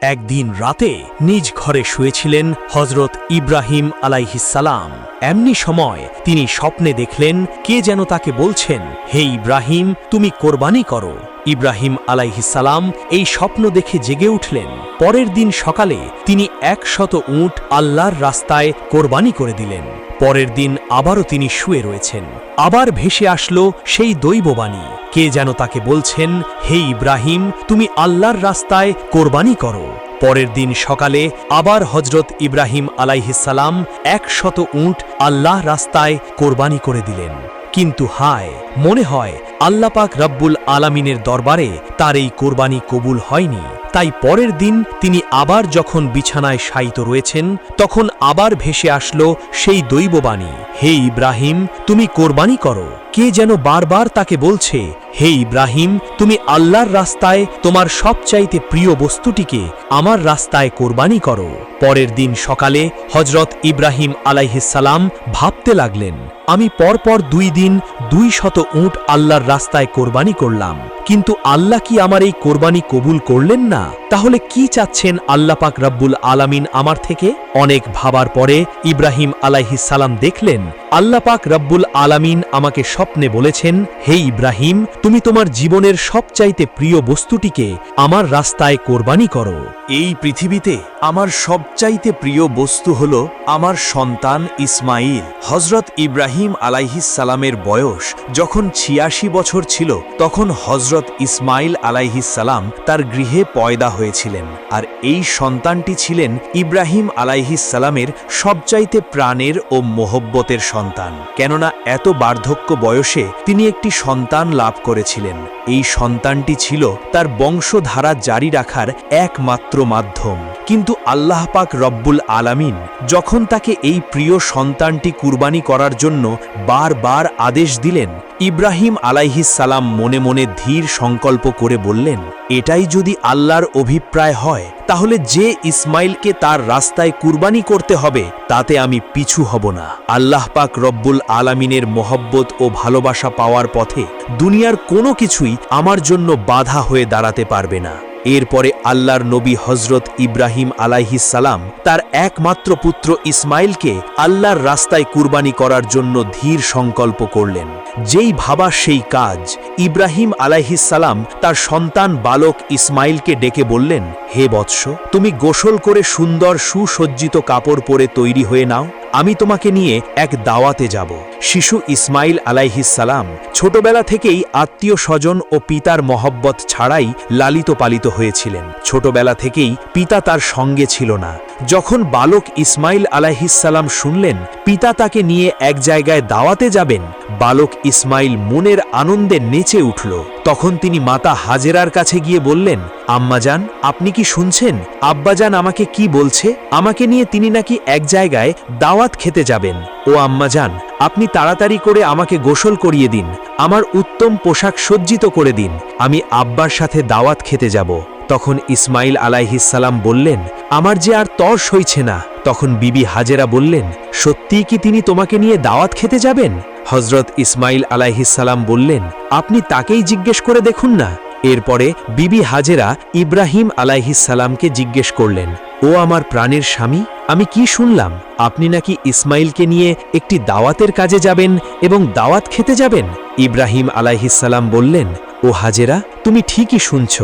একদিন রাতে নিজ ঘরে শুয়েছিলেন হজরত ইব্রাহিম আলাইহিসসালাম। এমনি সময় তিনি স্বপ্নে দেখলেন কে যেন তাকে বলছেন, হে ইব্রাহিম, তুমি কোরবানি করো। ইব্রাহিম আলাইহিসসালাম এই স্বপ্ন দেখে জেগে উঠলেন। পরের দিন সকালে তিনি 100 উট আল্লাহর রাস্তায় কোরবানি করে দিলেন। পরের দিন আবারও তিনি শুয়ে রয়েছেন। আবার ভেসে আসলো সেই দৈববাণী, কে যেন তাকে বলছেন, হে ইব্রাহিম, তুমি আল্লাহর রাস্তায় কোরবানি করো। পরের দিন সকালে আবার হজরত ইব্রাহিম আলাইহিসসালাম 100 উট আল্লাহর রাস্তায় কোরবানি করে দিলেন। কিন্তু হায়, মনে হয় আল্লাহ পাক রব্বুল আলামিনের দরবারে তার এই কোরবানি কবুল হয়নি। তাই পরের দিন তিনি আবার যখন বিছানায় শায়িত রয়েছেন, তখন আবার ভেসে আসলো সেই দৈববাণী, হে ইব্রাহিম, তুমি কোরবানি করো। কে যেন বারবার তাকে বলছে, হে ইব্রাহিম, তুমি আল্লাহর রাস্তায় তোমার সবচাইতে প্রিয় বস্তুটিকে আমার রাস্তায় কোরবানি করো। পরের দিন সকালে হজরত ইব্রাহিম আলাইহিসসালাম ভাবতে লাগলেন, আমি পরপর 2 দিন 200 উট আল্লাহর রাস্তায় কোরবানি করলাম, কিন্তু আল্লাহ কি আমার এই কোরবানি কবুল করলেন না? তাহলে কি চাচ্ছেন আল্লাহ পাক রব্বুল আলামিন আমার থেকে? অনেক ভাবার পরে ইব্রাহিম আলাইহিসসালাম দেখলেন আল্লাহ পাক রব্বুল আলামিন আমাকে স্বপ্নে বলেছেন, হে ইব্রাহিম, তুমি তোমার জীবনের সবচাইতে প্রিয় বস্তুটিকে আমার রাস্তায় কোরবানি করো। এই পৃথিবীতে আমার সবচাইতে প্রিয় বস্তু হল আমার সন্তান ইসমাইল। হজরত ইব্রাহিম আলাইহিসসালামের বয়স যখন 86 বছর ছিল, তখন হজরত ইসমাইল আলাইহিসসালাম তার গৃহে পয়দা হয়েছিলেন। আর এই সন্তানটি ছিলেন ইব্রাহিম আলাইহিসসালামের সবচাইতে প্রাণের ও মোহব্বতের সন্তান। কেননা এত বার্ধক্য বয়সে তিনি একটি সন্তান লাভ করেছিলেন। এই সন্তানটি ছিল তার বংশধারা জারি রাখার একমাত্র মাধ্যম। কিন্তু আল্লাহ পাক রব্বুল আলামিন যখন তাকে এই প্রিয় সন্তানটি কুরবানি করার জন্য বারবার আদেশ দিলেন, ইব্রাহিম আলাইহিসসালাম মনে মনে ধীর সংকল্প করে বললেন, এটাই যদি আল্লাহর অভিপ্রায় হয়, তাহলে যে ইসমাইলকে তার রাস্তায় কুরবানি করতে হবে তাতে আমি পিছু হব না। আল্লাহ পাক রব্বুল আলামিনের মোহব্বত ও ভালোবাসা পাওয়ার পথে দুনিয়ার কোনো কিছুই আমার জন্য বাধা হয়ে দাঁড়াতে পারবে না। এরপরে আল্লাহর নবী হজরত ইব্রাহিম আলাইহিসসালাম তার একমাত্র পুত্র ইসমাইলকে আল্লাহর রাস্তায় কুরবানি করার জন্য ধীর সংকল্প করলেন। যেই ভাবা সেই কাজ। ইব্রাহিম আলাইহিসসালাম তার সন্তান বালক ইসমাইলকে ডেকে বললেন, হে বৎস, তুমি গোসল করে সুন্দর সুসজ্জিত কাপড় পরে তৈরি হয়ে নাও, আমি তোমাকে নিয়ে এক দাওয়াতে যাব। শিশু ইসমাইল আলাইহিসসালাম ছোটবেলা থেকেই আত্মীয় স্বজন ও পিতার মহব্বত ছাড়াই লালিত পালিত হয়েছিলেন। ছোটবেলা থেকেই পিতা তার সঙ্গে ছিল না। যখন বালক ইসমাইল আলাইহিসসালাম শুনলেন পিতা তাকে নিয়ে এক জায়গায় দাওয়াতে যাবেন, বালক ইসমাইল মনের আনন্দে নেচে উঠল। তখন তিনি মাতা হাজেরার কাছে গিয়ে বললেন, আম্মাজান, আপনি কি শুনছেন? আব্বাজান আমাকে কি বলছে? আমাকে নিয়ে তিনি নাকি এক জায়গায় দাওয়াত খেতে যাবেন। ও আম্মাজান, আপনি তাড়াতাড়ি করে আমাকে গোসল করিয়ে দিন, আমার উত্তম পোশাক সজ্জিত করে দিন, আমি আব্বার সাথে দাওয়াত খেতে যাব। তখন ইসমাইল আলাইহিসসালাম বললেন, আমার যে আর তর সইছে না। তখন বিবি হাজেরা বললেন, সত্যিই কি তিনি তোমাকে নিয়ে দাওয়াত খেতে যাবেন? হজরত ইসমাইল আলাইহিসসালাম বললেন, আপনি তাকেই জিজ্ঞেস করে দেখুন না। এরপরে বিবি হাজেরা ইব্রাহিম আলাইহিসসালামকে জিজ্ঞেস করলেন, ও আমার প্রাণের স্বামী, আমি কি শুনলাম আপনি নাকি ইসমাইলকে নিয়ে একটি দাওয়াতের কাজে যাবেন এবং দাওয়াত খেতে যাবেন? ইব্রাহিম আলাইহিসসালাম বললেন, ও হাজেরা, তুমি ঠিকই শুনছ,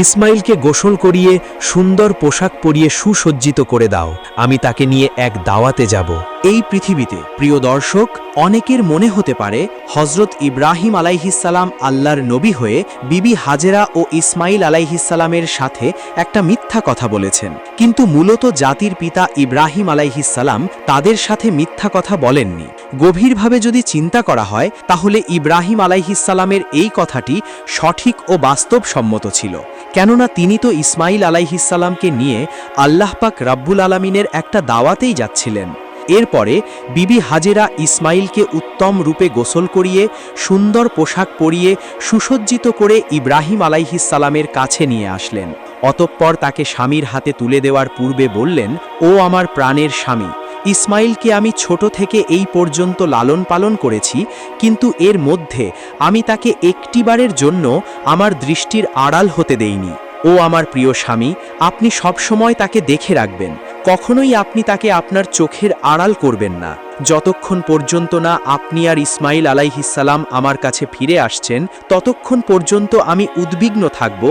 ইসমাইলকে গোসল করিয়ে সুন্দর পোশাক পরিয়ে সুসজ্জিত করে দাও, আমি তাকে নিয়ে এক দাওয়াতে যাব। এই পৃথিবীতে প্রিয় দর্শক, অনেকের মনে হতে পারে হজরত ইব্রাহিম আলাইহিসসালাম আল্লাহর নবী হয়ে বিবি হাজেরা ও ইসমাইল আলাইহিসসালামের সাথে একটা মিথ্যা কথা বলেছেন। কিন্তু মূলত জাতির পিতা ইব্রাহিম আলাইহিসসালাম তাদের সাথে মিথ্যা কথা বলেননি। গভীরভাবে যদি চিন্তা করা হয়, তাহলে ইব্রাহিম আলাইহিসসালামের এই কথাটি সঠিক ও বাস্তবসম্মত ছিল। কেননা তিনি তো ইসমাইল আলাইহিসসালামকে নিয়ে আল্লাহ পাক রব্বুল আলামিনের একটা দাওয়াতেই যাচ্ছিলেন। এরপরে বিবি হাজেরা ইসমাইলকে উত্তম রূপে গোসল করিয়ে সুন্দর পোশাক পরিয়ে সুসজ্জিত করে ইব্রাহিম আলাইহিসসালামের কাছে নিয়ে আসলেন। অতঃপর তাকে স্বামীর হাতে তুলে দেওয়ার পূর্বে বললেন, ও আমার প্রাণের স্বামী, ইসমাইলকে আমি ছোট থেকে এই পর্যন্ত লালন পালন করেছি, কিন্তু এর মধ্যে আমি তাকে একটিবারের জন্য আমার দৃষ্টির আড়াল হতে দেইনি। ও ও আমার প্রিয় স্বামী, আপনি সবসময় তাকে দেখে রাখবেন, কখনোই আপনি তাকে আপনার চোখের আড়াল করবেন না। যতক্ষণ পর্যন্ত না আপনি আর ইসমাইল আলাইহিসসালাম আমার কাছে ফিরে আসছেন, ততক্ষণ পর্যন্ত আমি উদ্বিগ্ন থাকব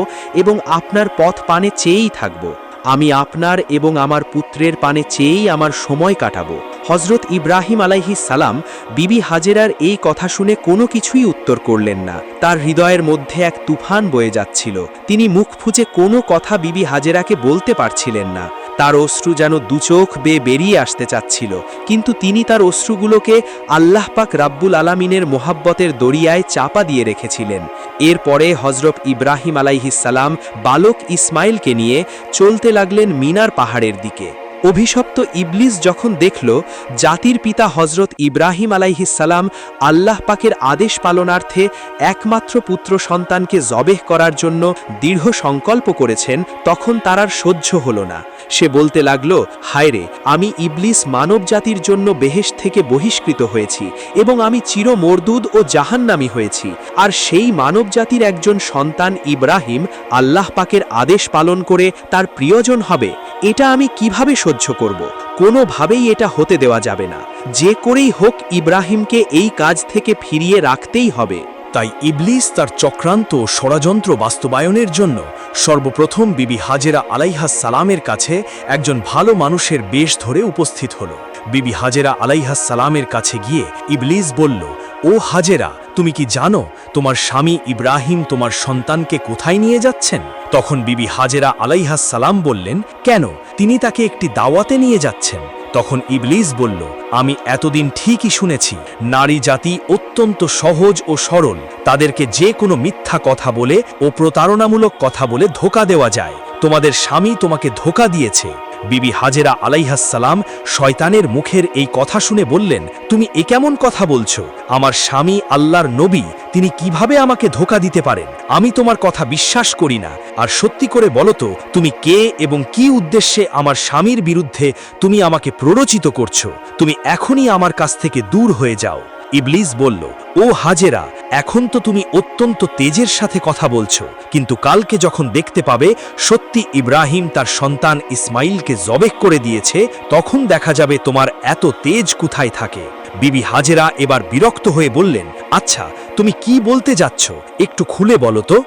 এবং আপনার পথ পানে চেয়েই থাকব। আমি আপনার এবং আমার পুত্রের পানে চেয়েই আমার সময় কাটাবো। হজরত ইব্রাহিম আলাইহিসসালাম বিবি হাজেরার এই কথা শুনে কোনো কিছুই উত্তর করলেন না। তার হৃদয়ের মধ্যে এক তুফান বয়ে যাচ্ছিল। তিনি মুখ ফুঁচে কোনো কথা বিবি হাজেরাকে বলতে পারছিলেন না। তার অশ্রু যেন দুচোখ বেয়ে বেরিয়ে আসতে চাচ্ছিল, কিন্তু তিনি তার অশ্রুগুলোকে আল্লাহ পাক রাব্বুল আলামিনের মোহাব্বতের দরিয়ায় চাপা দিয়ে রেখেছিলেন। এরপরে হজরত ইব্রাহিম আলাইহিসসালাম বালক ইসমাইলকে নিয়ে চলতে লাগলেন মিনার পাহাড়ের দিকে। অভিশপ্ত ইবলিস যখন দেখল জাতির পিতা হজরত ইব্রাহিম আলাইহিসসালাম আল্লাহ পাকের আদেশ পালনার্থে একমাত্র পুত্র সন্তানকে জবেহ করার জন্য দৃঢ় সংকল্প করেছেন, তখন তার আর সহ্য হল না। সে বলতে লাগল, হায়রে, আমি ইবলিস মানব জাতির জন্য বেহেশত থেকে বহিষ্কৃত হয়েছি এবং আমি চিরমর্দুদ ও জাহান্নামী হয়েছি, আর সেই মানব জাতির একজন সন্তান ইব্রাহিম আল্লাহ পাকের আদেশ পালন করে তার প্রিয়জন হবে, এটা আমি কিভাবে সহ্য করব? কোনোভাবেই এটা হতে দেওয়া যাবে না। যে করেই হোক ইব্রাহিমকে এই কাজ থেকে ফিরিয়ে রাখতেই হবে। তাই ইবলিস তার চক্রান্ত ও ষড়যন্ত্র বাস্তবায়নের জন্য সর্বপ্রথম বিবি হাজেরা আলাইহাসসালামের কাছে একজন ভালো মানুষের বেশ ধরে উপস্থিত হল। বিবি হাজেরা আলাইহাসসালামের কাছে গিয়ে ইবলিস বলল, ও হাজেরা, তুমি কি জানো তোমার স্বামী ইব্রাহিম তোমার সন্তানকে কোথায় নিয়ে যাচ্ছেন? তখন বিবি হাজেরা আলাইহাসসালাম বললেন, কেন, তিনি তাকে একটি দাওয়াতে নিয়ে যাচ্ছেন। তখন ইবলিস বলল, আমি এতদিন ঠিকই শুনেছি নারী জাতি অত্যন্ত সহজ ও সরল, তাদেরকে যে কোনো মিথ্যা কথা বলে ও প্রতারণামূলক কথা বলে ধোঁকা দেওয়া যায়। তোমাদের স্বামী তোমাকে ধোঁকা দিয়েছে। বিবি হাজেরা আলাইহাসসালাম শয়তানের মুখের এই কথা শুনে বললেন, তুমি এ কেমন কথা বলছো? আমার স্বামী আল্লাহর নবী, তিনি কিভাবে আমাকে ধোঁকা দিতে পারেন? আমি তোমার কথা বিশ্বাস করি না। আর সত্যি করে বলো তো, তুমি কে এবং কি উদ্দেশ্যে আমার স্বামীর বিরুদ্ধে তুমি আমাকে প্ররোচিত করছো? তুমি এখনই আমার কাছ থেকে দূর হয়ে যাও। ইবলিস বলল, ও হাজেরা, এখন তো তুমি অত্যন্ত তেজের সাথে কথা বলছো, কিন্তু কালকে যখন দেখতে পাবে সত্যি ইব্রাহিম তার সন্তান ইসমাইলকে জবেহ করে দিয়েছে, তখন দেখা যাবে তোমার এত তেজ কোথায় থাকে। বিবি হাজেরা এবার বিরক্ত হয়ে বললেন, আচ্ছা, তুমি কি বলতে যাচ্ছ, একটু খুলে বলো তো।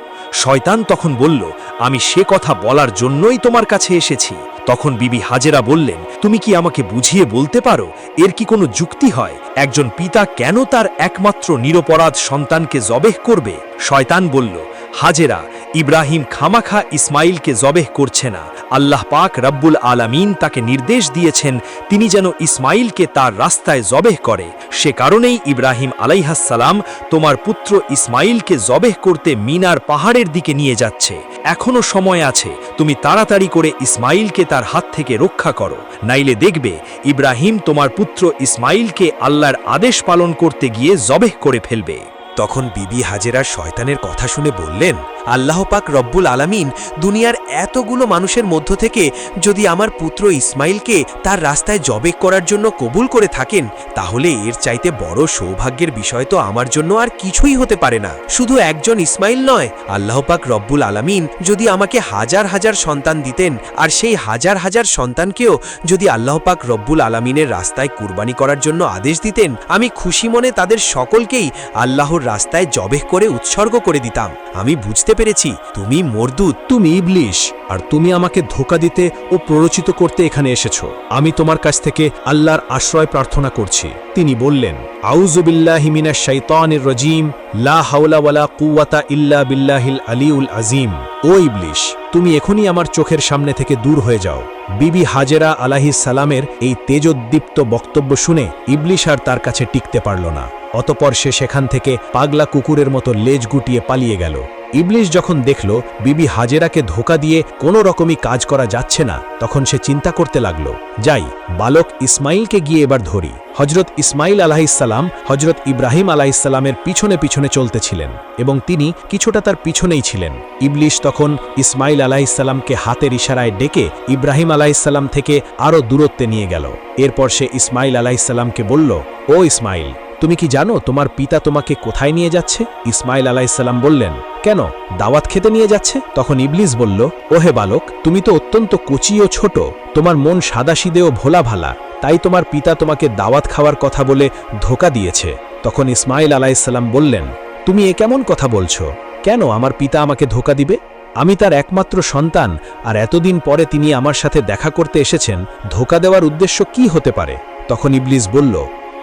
শয়তান তখন বলল, আমি সে কথা বলার জন্যই তোমার কাছে এসেছি। তখন বিবি হাজেরা বললেন, তুমি কি আমাকে বুঝিয়ে বলতে পারো, এর কি কোনো যুক্তি হয়? একজন পিতা কেন তার একমাত্র নিরপরাধ সন্তানকে জবেহ করবে? শয়তান বলল, হাজেরা, ইব্রাহিম খামাখা ইসমাইলকে জবেহ করছে না। আল্লাহ পাক রব্বুল আলামিন তাকে নির্দেশ দিয়েছেন তিনি যেন ইসমাইলকে তার রাস্তায় জবেহ করে। সে কারণেই ইব্রাহিম আলাইহাসসালাম তোমার পুত্র ইসমাইলকে জবেহ করতে মিনার পাহাড়ের দিকে নিয়ে যাচ্ছে। এখনো সময় আছে, তুমি তাড়াতাড়ি করে ইসমাইলকে তার হাত থেকে রক্ষা করো, নাইলে দেখবে ইব্রাহিম তোমার পুত্র ইসমাইলকে আল্লাহর আদেশ পালন করতে গিয়ে জবেহ করে ফেলবে। তখন বিবি হাজেরা শয়তানের কথা শুনে বললেন, আল্লাহ পাক রব্বুল আলামিন দুনিয়ার এতগুলো মানুষের মধ্য থেকে যদি আমার পুত্র ইসমাইলকে তার রাস্তায় জবেহ করার জন্য কবুল করে থাকেন, তাহলে এর চাইতে বড় সৌভাগ্যের বিষয় তো আমার জন্য আর কিছুই হতে পারে না। শুধু একজন ইসমাইল নয়, আল্লাহ পাক রব্বুল আলামিন যদি আমাকে হাজার হাজার সন্তান দিতেন, আর সেই হাজার হাজার সন্তানকেও যদি আল্লাহ পাক রব্বুল আলামিনের রাস্তায় কুরবানি করার জন্য আদেশ দিতেন, আমি খুশি মনে তাদের সকলকেই আল্লাহর রাস্তায় জবেহ করে উৎসর্গ করে দিতাম। আমি বুঝতে পেরেছি তুমি মরদুদ, তুমি ইবলিশ, আর তুমি আমাকে ধোঁকা দিতে ও প্ররোচিত করতে এখানে এসেছো। আমি তোমার কাছ থেকে আল্লাহর আশ্রয় প্রার্থনা করছি। তিনি বললেন, আউযু বিল্লাহি মিনাশ শাইতানির রাজিম, লা হাওলা ওয়ালা কুওয়াতা ইল্লা বিল্লাহিল আলিউল আযীম। ও ইবলিশ, তুমি এখনই আমার চোখের সামনে থেকে দূর হয়ে যাও। বিবি হাজেরা আলাইহিসসালামের এই তেজোদ্দীপ্ত বক্তব্য শুনে ইবলিশ আর তার কাছে টিকতে পারল না। অতঃপর সে সেখান থেকে পাগলা কুকুরের মতো লেজ গুটিয়ে পালিয়ে গেল। ইবলিশ যখন দেখল বিবি হাজেরাকে ধোঁকা দিয়ে কোনো রকমই কাজ করা যাচ্ছে না, তখন সে চিন্তা করতে লাগল, যাই, বালক ইসমাইলকে গিয়ে এবার ধরি। হজরত ইসমাইল আলাইহিসসালাম হজরত ইব্রাহিম আলাইহিসসালামের পিছনে পিছনে চলতেছিলেন এবং তিনি কিছুটা তার পিছনেই ছিলেন। ইবলিশ তখন ইসমাইল আলাইহিসসালামকে হাতের ইশারায় ডেকে ইব্রাহিম আলাইহিসসালাম থেকে আরও দূরত্বে নিয়ে গেল। এরপর সে ইসমাইল আলাইহিসসালামকে বলল, ও ইসমাইল, তুমি কি জানো তোমার পিতা তোমাকে কোথায় নিয়ে যাচ্ছে? ইসমাইল আলাইহিসসালাম বললেন, কেন, দাওয়াত খেতে নিয়ে যাচ্ছে? তখন ইবলিস বলল, ওহে বালক, তুমি তো অত্যন্ত কচি ও ছোট, তোমার মন সাদাসিদে ও ভোলা ভালা, তাই তোমার পিতা তোমাকে দাওয়াত খাওয়ার কথা বলে ধোকা দিয়েছে। তখন ইসমাইল আলাইহিসসালাম বললেন, তুমি এ কেমন কথা বলছো? কেন আমার পিতা আমাকে ধোকা দিবে? আমি তার একমাত্র সন্তান, আর এতদিন পরে তিনি আমার সাথে দেখা করতে এসেছেন, ধোকা দেওয়ার উদ্দেশ্য কি হতে পারে? তখন ইবলিস বলল,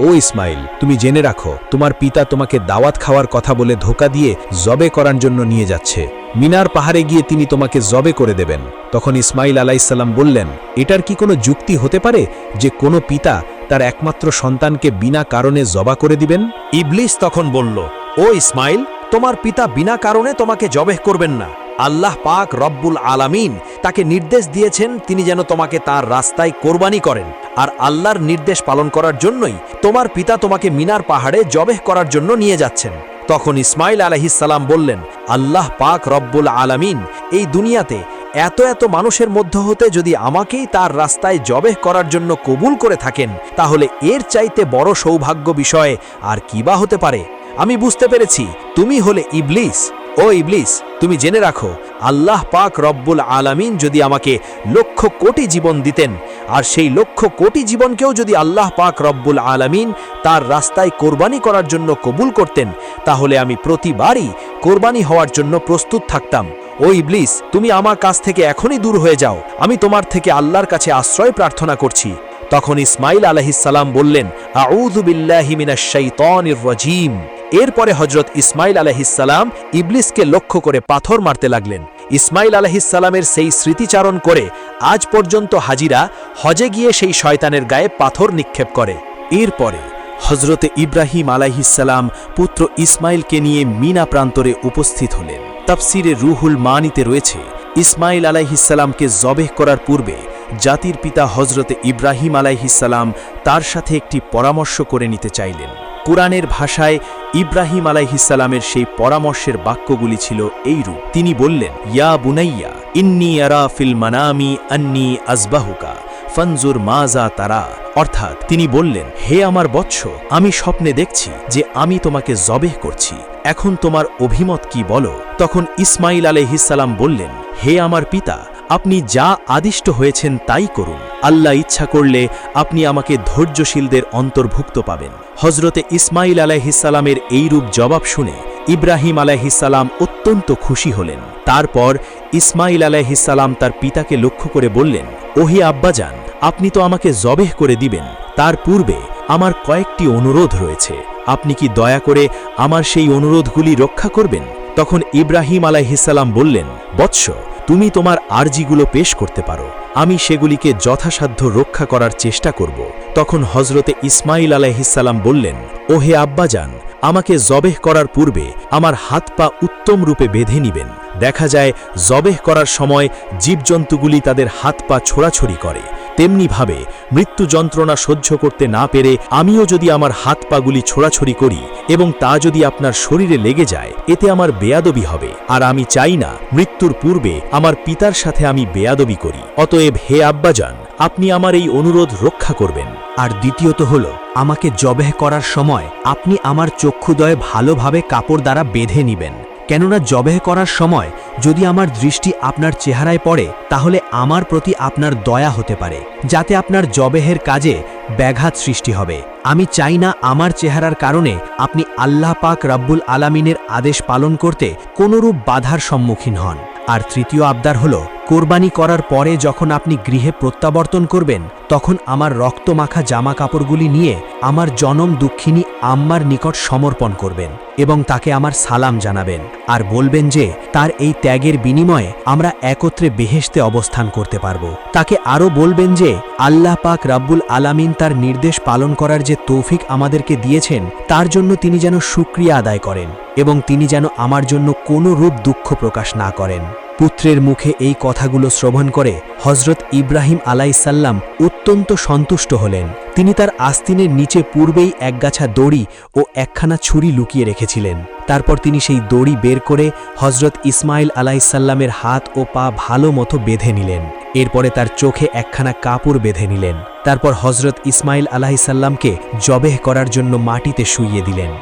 ও ইসমাইল, তুমি জেনে রাখো, তোমার পিতা তোমাকে দাওয়াত খাওয়ার কথা বলে ধোকা দিয়ে জবে করার জন্য নিয়ে যাচ্ছে। মিনার পাহাড়ে গিয়ে তিনি তোমাকে জবে করে দেবেন। তখন ইসমাইল আলাইহিসসালাম বললেন, এটার কি কোনো যুক্তি হতে পারে যে কোনো পিতা তার একমাত্র সন্তানকে বিনা কারণে জবা করে দিবেন? ইবলিস তখন বলল, ও ইসমাইল, তোমার পিতা বিনা কারণে তোমাকে জবেহ করবেন না। আল্লাহ পাক রব্বুল আলামিন তাকে নির্দেশ দিয়েছেন তিনি যেন তোমাকে তার রাস্তায় কোরবানি করেন, আর আল্লাহর নির্দেশ পালন করার জন্যই তোমার পিতা তোমাকে মিনার পাহাড়ে জবেহ করার জন্য নিয়ে যাচ্ছেন। তখন ইসমাইল আলাইহিসসালাম বললেন, আল্লাহ পাক রব্বুল আলামিন এই দুনিয়াতে এত এত মানুষের মধ্য হতে যদি আমাকেই তার রাস্তায় জবেহ করার জন্য কবুল করে থাকেন, তাহলে এর চাইতে বড় সৌভাগ্য বিষয় আর কি বা হতে পারে? আমি বুঝতে পেরেছি তুমি হলে ইবলিস। ও ইবলিস, তুমি জেনে রাখো, আল্লাহ পাক রব্বুল আলামিন যদি আমাকে লক্ষ কোটি জীবন দিতেন, আর সেই লক্ষ কোটি জীবনকেও যদি আল্লাহ পাক রব্বুল আলামিন তার রাস্তায় কোরবানি করার জন্য কবুল করতেন, তাহলে আমি প্রতিবারই কোরবানি হওয়ার জন্য প্রস্তুত থাকতাম। ও ইবলিস, তুমি আমার কাছ থেকে এখনই দূর হয়ে যাও, আমি তোমার থেকে আল্লাহর কাছে আশ্রয় প্রার্থনা করছি। তখন ইসমাইল আলাইহিসসালাম বললেন, আউযু বিল্লাহি মিনাশ শাইতানির রাজীম। এরপরে হযরত ইসমাইল আলাইহিসসালাম ইবলিসকে লক্ষ্য করে পাথর মারতে লাগলেন। ইসমাইল আলাইহিসসালামের সেই স্মৃতিচারণ করে আজ পর্যন্ত হাজিরা হজে গিয়ে সেই শয়তানের গায়ে পাথর নিক্ষেপ করে। এরপরে হযরতে ইব্রাহিম আলাইহিসসালাম পুত্র ইসমাইলকে নিয়ে মিনা প্রান্তরে উপস্থিত হলেন। তাফসিরে রুহুল মানিতে রয়েছে, ইসমাইল আলাইহিসসালামকে জবেহ করার পূর্বে জাতির পিতা হযরতে ইব্রাহিম আলাইহিসসালাম তার সাথে একটি পরামর্শ করে নিতে চাইলেন। কুরআনের ভাষায় ইব্রাহিম আলাইহিসসালামের সেই পরামর্শের বাক্যগুলি ছিল এইরূপ। তিনি বললেন, ইয়া বুনাইয়া ইন্নী আরা ফিল মানামি আন্নী আজবাহুকা ফানজুর মাজা তারা। অর্থাৎ তিনি বললেন, হে আমার বৎস, আমি স্বপ্নে দেখছি যে আমি তোমাকে জবেহ করছি, এখন তোমার অভিমত কি বলো? তখন ইসমাইল আলাইহিসসালাম বললেন, হে আমার পিতা, আপনি যা আদিষ্ট হয়েছেন তাই করুন, আল্লাহ ইচ্ছা করলে আপনি আমাকে ধৈর্যশীলদের অন্তর্ভুক্ত পাবেন। হযরতে ইসমাইল আলাইহিসসালামের এইরূপ জবাব শুনে ইব্রাহিম আলাইহিসসালাম অত্যন্ত খুশি হলেন। তারপর ইসমাইল আলাইহিসসালাম তার পিতাকে লক্ষ্য করে বললেন, ওহে আব্বাজান, আপনি তো আমাকে জবেহ করে দিবেন, তার পূর্বে আমার কয়েকটি অনুরোধ রয়েছে, আপনি কি দয়া করে আমার সেই অনুরোধগুলি রক্ষা করবেন? তখন ইব্রাহিম আলাইহিসসালাম বললেন, বৎস, তুমি তোমার আরজিগুলো পেশ করতে পারো, আমি সেগুলিকে যথাসাধ্য রক্ষা করার চেষ্টা করব। তখন হযরতে ইসমাইল আলাইহিসসালাম বললেন, ওহে আব্বাজান, আমাকে জবেহ করার পূর্বে আমার হাত পা উত্তম রূপে বেঁধে নিবেন। দেখা যায় জবেহ করার সময় জীবজন্তুগুলি তাদের হাত পা ছোড়াছড়ি করে, তেমনিভাবে মৃত্যু যন্ত্রণা সহ্য করতে না পেরে আমিও যদি আমার হাত পাগুলি ছোড়াছড়ি করি এবং তা যদি আপনার শরীরে লেগে যায়, এতে আমার বেয়াদবি হবে, আর আমি চাই না মৃত্যুর পূর্বে আমার পিতার সাথে আমি বেয়াদবি করি। অতএব হে আব্বাজান, আপনি আমার এই অনুরোধ রক্ষা করবেন। আর দ্বিতীয়ত হল, আমাকে জবেহ করার সময় আপনি আমার চক্ষুদয় ভালোভাবে কাপড় দ্বারা বেঁধে নিবেন, কেননা জবেহ করার সময় যদি আমার দৃষ্টি আপনার চেহারায় পড়ে, তাহলে আমার প্রতি আপনার দয়া হতে পারে, যাতে আপনার জবেহের কাজে ব্যাঘাত সৃষ্টি হবে। আমি চাই না আমার চেহারার কারণে আপনি আল্লাহ পাক রব্বুল আলামিনের আদেশ পালন করতে কোনরূপ বাধার সম্মুখীন হন। আর তৃতীয় আবদার হল, কোরবানি করার পরে যখন আপনি গৃহে প্রত্যাবর্তন করবেন, তখন আমার রক্তমাখা জামা কাপড়গুলি নিয়ে আমার জনম দুঃখিনী আম্মার নিকট সমর্পণ করবেন এবং তাকে আমার সালাম জানাবেন, আর বলবেন যে তার এই ত্যাগের বিনিময়ে আমরা একত্রে বেহেশতে অবস্থান করতে পারব। তাকে আরও বলবেন যে আল্লাহ পাক রব্বুল আলামিন তার নির্দেশ পালন করার যে তৌফিক আমাদেরকে দিয়েছেন, তার জন্য তিনি যেন শুকরিয়া আদায় করেন এবং তিনি যেন আমার জন্য কোনো রূপ দুঃখ প্রকাশ না করেন। পুত্রের মুখে এই কথাগুলো শ্রবণ করে হজরত ইব্রাহিম আলাইসাল্লাম অত্যন্ত সন্তুষ্ট হলেন। তিনি তার আস্তিনের নিচে পূর্বেই একগাছা দড়ি ও একখানা ছুরি লুকিয়ে রেখেছিলেন। তারপর তিনি সেই দড়ি বের করে হজরত ইসমাইল আলাইসাল্লামের হাত ও পা ভালো মতো বেঁধে নিলেন। এরপরে তার চোখে একখানা কাপড় বেঁধে নিলেন। তারপর হজরত ইসমাইল আলাইসাল্লামকে জবেহ করার জন্য মাটিতে শুইয়ে দিলেন।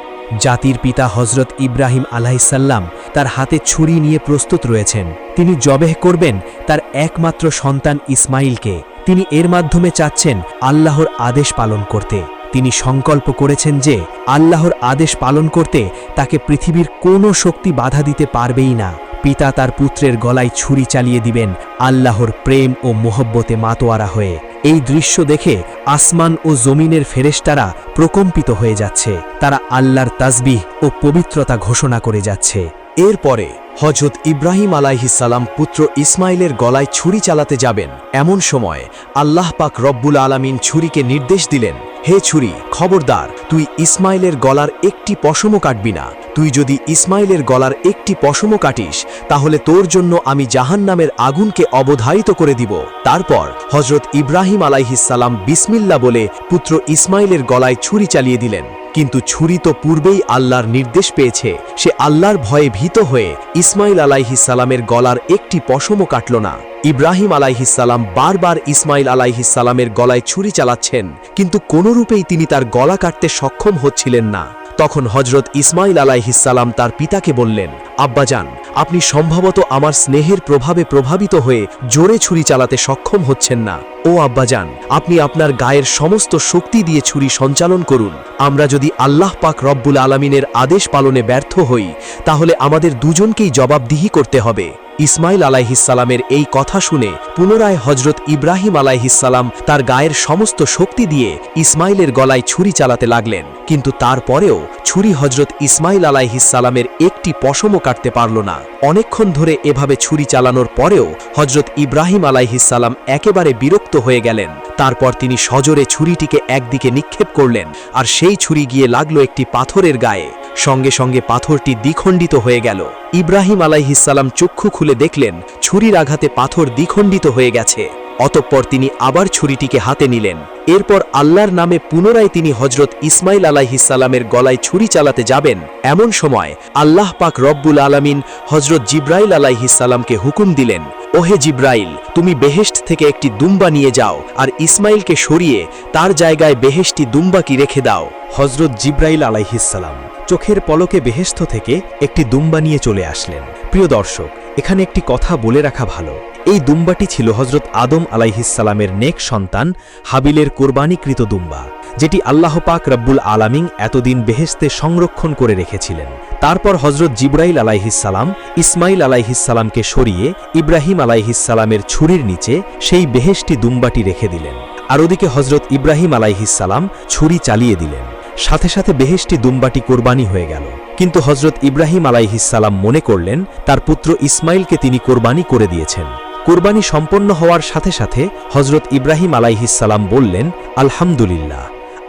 জাতির পিতা হজরত ইব্রাহিম আলাইসাল্লাম তার হাতে ছুরি নিয়ে প্রস্তুত রয়েছেন। তিনি জবেহ করবেন তার একমাত্র সন্তান ইসমাইলকে। তিনি এর মাধ্যমে চাচ্ছেন আল্লাহর আদেশ পালন করতে। তিনি সংকল্প করেছেন যে আল্লাহর আদেশ পালন করতে তাকে পৃথিবীর কোনো শক্তি বাধা দিতে পারবেই না। পিতা তার পুত্রের গলায় ছুরি চালিয়ে দিবেন আল্লাহর প্রেম ও মোহব্বতে মাতোয়ারা হয়ে। এই দৃশ্য দেখে আসমান ও জমিনের ফেরেশতারা প্রকম্পিত হয়ে যাচ্ছে। তারা আল্লাহর তাসবিহ ও পবিত্রতা ঘোষণা করে যাচ্ছে। এরপরে হজরত ইব্রাহিম আলাইহিসসালাম পুত্র ইসমাইলের গলায় ছুরি চালাতে যাবেন। এমন সময় আল্লাহ পাক রব্বুল আলামিন ছুরিকে নির্দেশ দিলেন, হে ছুরি, খবরদার, তুই ইসমাইলের গলার একটি পশমও কাটবি না। তুই যদি ইসমাইলের গলার একটি পশমও কাটিস তাহলে তোর জন্য আমি জাহান্নামের আগুনকে অবধারিত করে দিব। তারপর হজরত ইব্রাহিম আলাইহিসসালাম বিসমিল্লাহ বলে পুত্র ইসমাইলের গলায় ছুরি চালিয়ে দিলেন। কিন্তু ছুরি তো পূর্বেই আল্লাহর নির্দেশ পেয়েছে। সে আল্লাহর ভয়ে ভীত হয়ে ইসমাইল আলাইহিসসালামের গলার একটি পশমও কাটল না। ইব্রাহিম আলাইহিসসালাম বারবার ইসমাইল আলাইহিসসালামের গলায় ছুরি চালাচ্ছেন, কিন্তু কোনোরূপেই তিনি তার গলা কাটতে সক্ষম হচ্ছিলেন না। তখন হজরত ইসমাইল আলাইহিসসালাম তার পিতাকে বললেন, আব্বাজান, আপনি সম্ভবত আমার স্নেহের প্রভাবে প্রভাবিত হয়ে জোরে ছুরি চালাতে সক্ষম হচ্ছেন না। ও আব্বাজান, আপনি আপনার গায়ের সমস্ত শক্তি দিয়ে ছুরি সঞ্চালন করুন। আমরা যদি আল্লাহ পাক রব্বুল আলামিনের আদেশ পালনে ব্যর্থ হই তাহলে আমাদের দুজনকেই জবাবদিহি করতে হবে। ইসমাইল আলাইহিসসালামের এই কথা শুনে পুনরায় হজরত ইব্রাহিম আলাইহিসসালাম তার গায়ের সমস্ত শক্তি দিয়ে ইসমাইলের গলায় ছুরি চালাতে লাগলেন। কিন্তু তারপরেও ছুরি হজরত ইসমাইল আলাইহিসসালামের একটি পশমও কাটতে পারল না। অনেকক্ষণ ধরে এভাবে ছুরি চালানোর পরেও হজরত ইব্রাহিম আলাইহিসসালাম একেবারে বিরক্ত হয়ে গেলেন। তারপর তিনি সজোরে ছুরিটিকে একদিকে নিক্ষেপ করলেন, আর সেই ছুরি গিয়ে লাগলো একটি পাথরের গায়ে। সঙ্গে সঙ্গে পাথরটি দ্বিখণ্ডিত হয়ে গেল। ইব্রাহিম আলাইহিসসালাম চক্ষু খুলে দেখলেন ছুরির আঘাতে পাথর দ্বিখণ্ডিত হয়ে গেছে। অতঃপর তিনি আবার ছুরিটিকে হাতে নিলেন। এরপর আল্লাহর নামে পুনরায় তিনি হজরত ইসমাইল আলাইহিসসালামের গলায় ছুরি চালাতে যাবেন। এমন সময় আল্লাহ পাক রব্বুল আলামিন হজরত জিব্রাইল আলাইহিসসালামকে হুকুম দিলেন, ওহে জিব্রাইল, তুমি বেহেশত থেকে একটি দুম্বা নিয়ে যাও আর ইসমাইলকে সরিয়ে তার জায়গায় বেহেশতি দুম্বাকি রেখে দাও। হজরত জিব্রাইল আলাইহিসসালাম চোখের পলকে বেহেশত থেকে একটি দুম্বা নিয়ে চলে আসলেন। প্রিয় দর্শক, এখানে একটি কথা বলে রাখা ভালো। এই দুম্বাটি ছিল হজরত আদম আলাইহিসসালামের নেক সন্তান হাবিলের কোরবানিকৃত দুম্বা, যেটি আল্লাহ পাক রব্বুল আলামিন এতদিন বেহেশতে সংরক্ষণ করে রেখেছিলেন। তারপর হজরত জিব্রাইল আলাইহিসসালাম ইসমাইল আলাইহিসসালামকে সরিয়ে ইব্রাহিম আলাইহিসসালামের ছুরির নিচে সেই বেহেশতি দুম্বাটি রেখে দিলেন। আর ওদিকে হজরত ইব্রাহিম আলাইহিসসালাম ছুরি চালিয়ে দিলেন। সাথে সাথে বেহেশতি দুম্বাটি কোরবানি হয়ে গেল। কিন্তু হজরত ইব্রাহিম আলাইহিসসালাম মনে করলেন তার পুত্র ইসমাইলকে তিনি কোরবানি করে দিয়েছেন। কোরবানি সম্পন্ন হওয়ার সাথে সাথে হজরত ইব্রাহিম আলাইহিসসালাম বললেন, আলহামদুলিল্লাহ,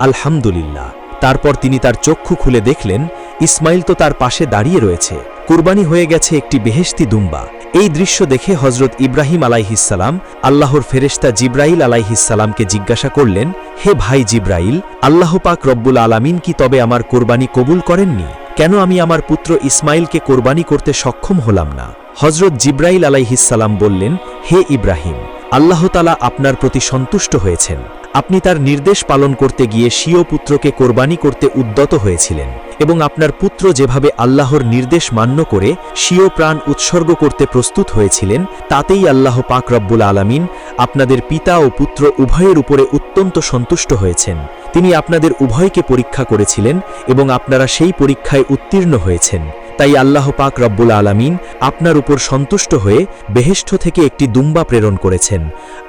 আলহামদুলিল্লাহ। তারপর তিনি তার চক্ষু খুলে দেখলেন ইসমাইল তো তার পাশে দাঁড়িয়ে রয়েছে। কোরবানি হয়ে গেছে একটি বেহেশতি দুম্বা। এই দৃশ্য দেখে হজরত ইব্রাহিম আলাইহিসসালাম আল্লাহর ফেরেশতা জিব্রাইল আলাইহিসসালামকে জিজ্ঞাসা করলেন, হে ভাই জিব্রাইল, আল্লাহ পাক রব্বুল আলামিন কি তবে আমার কোরবানি কবুল করেননি? কেন আমি আমার পুত্র ইসমাইলকে কোরবানি করতে সক্ষম হলাম না? হজরত জিব্রাইল আলাইহিসসালাম বললেন, হে ইব্রাহিম, আল্লাহ তাআলা আপনার প্রতি সন্তুষ্ট হয়েছেন। আপনি তার নির্দেশ পালন করতে গিয়ে স্বীয় পুত্রকে কোরবানি করতে উদ্যত হয়েছিলেন এবং আপনার পুত্র যেভাবে আল্লাহর নির্দেশ মান্য করে স্বীয় প্রাণ উৎসর্গ করতে প্রস্তুত হয়েছিলেন, তাতেই আল্লাহ পাক রব্বুল আলামিন আপনাদের পিতা ও পুত্র উভয়ের উপরে অত্যন্ত সন্তুষ্ট হয়েছেন। তিনি আপনাদের উভয়কে পরীক্ষা করেছিলেন এবং আপনারা সেই পরীক্ষায় উত্তীর্ণ হয়েছেন। তাই আল্লাহ পাক রব্বুল আলামিন আপনার উপর সন্তুষ্ট হয়ে বেহেশত থেকে একটি দুম্বা প্রেরণ করেছেন,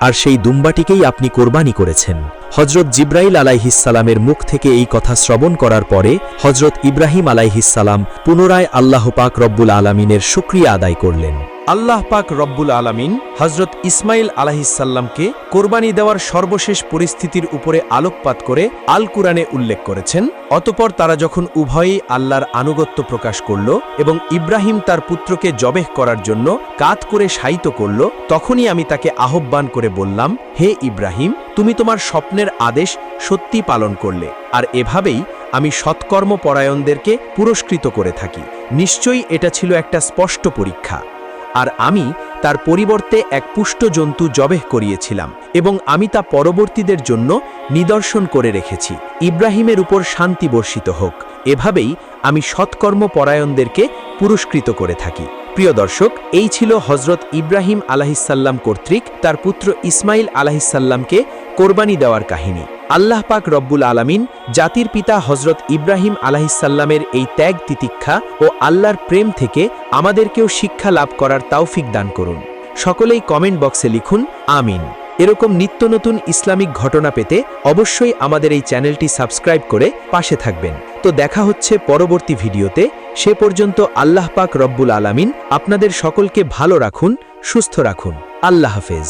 আর সেই দুম্বাটিকেই আপনি কোরবানি করেছেন। হজরত জিব্রাইল আলাইহিসসালামের মুখ থেকে এই কথা শ্রবণ করার পরে হজরত ইব্রাহিম আলাইহিসসালাম পুনরায় আল্লাহ পাক রব্বুল আলামিনের শুকরিয়া আদায় করলেন। আল্লাহ পাক রব্বুল আলামিন হজরত ইসমাইল আলাইহিসসালামকে কোরবানি দেওয়ার সর্বশেষ পরিস্থিতির উপরে আলোকপাত করে আল কুরআনে উল্লেখ করেছেন। অতঃপর তারা যখন উভয়েই আল্লাহর আনুগত্য প্রকাশ করল এবং ইব্রাহিম তার পুত্রকে জবেহ করার জন্য কাত করে শায়িত করল, তখনই আমি তাকে আহ্বান করে বললাম, হে ইব্রাহিম, তুমি তোমার স্বপ্নের আদেশ সত্যি পালন করলে, আর এভাবেই আমি সৎকর্মপরায়ণদেরকে পুরস্কৃত করে থাকি। নিশ্চয়ই এটা ছিল একটা স্পষ্ট পরীক্ষা। আর আমি তার পরিবর্তে এক পুষ্ট জন্তু জবেহ করিয়েছিলাম এবং আমি তা পরবর্তীদের জন্য নিদর্শন করে রেখেছি। ইব্রাহিমের উপর শান্তি বর্ষিত হোক। এভাবেই আমি সৎকর্মপরায়ণদেরকে পুরস্কৃত করে থাকি। প্রিয় দর্শক, এই ছিল হজরত ইব্রাহিম আলাইহিসসালাম কর্তৃক তার পুত্র ইসমাইল আলাইহিসসালামকে কোরবানি দেওয়ার কাহিনী। আল্লাহ পাক রব্বুল আলামিন জাতির পিতা হজরত ইব্রাহিম আলাইহিসসালামের এই ত্যাগ তিতিক্ষা ও আল্লাহর প্রেম থেকে আমাদেরকেও শিক্ষা লাভ করার তৌফিক দান করুন। সকলেই কমেন্ট বক্সে লিখুন আমিন। এরকম নিত্য নতুন ইসলামিক ঘটনা পেতে অবশ্যই আমাদের এই চ্যানেলটি সাবস্ক্রাইব করে পাশে থাকবেন। তো দেখা হচ্ছে পরবর্তী ভিডিওতে। সে পর্যন্ত আল্লাহ পাক রব্বুল আলামিন আপনাদের সকলকে ভালো রাখুন, সুস্থ রাখুন। আল্লাহ হাফেজ।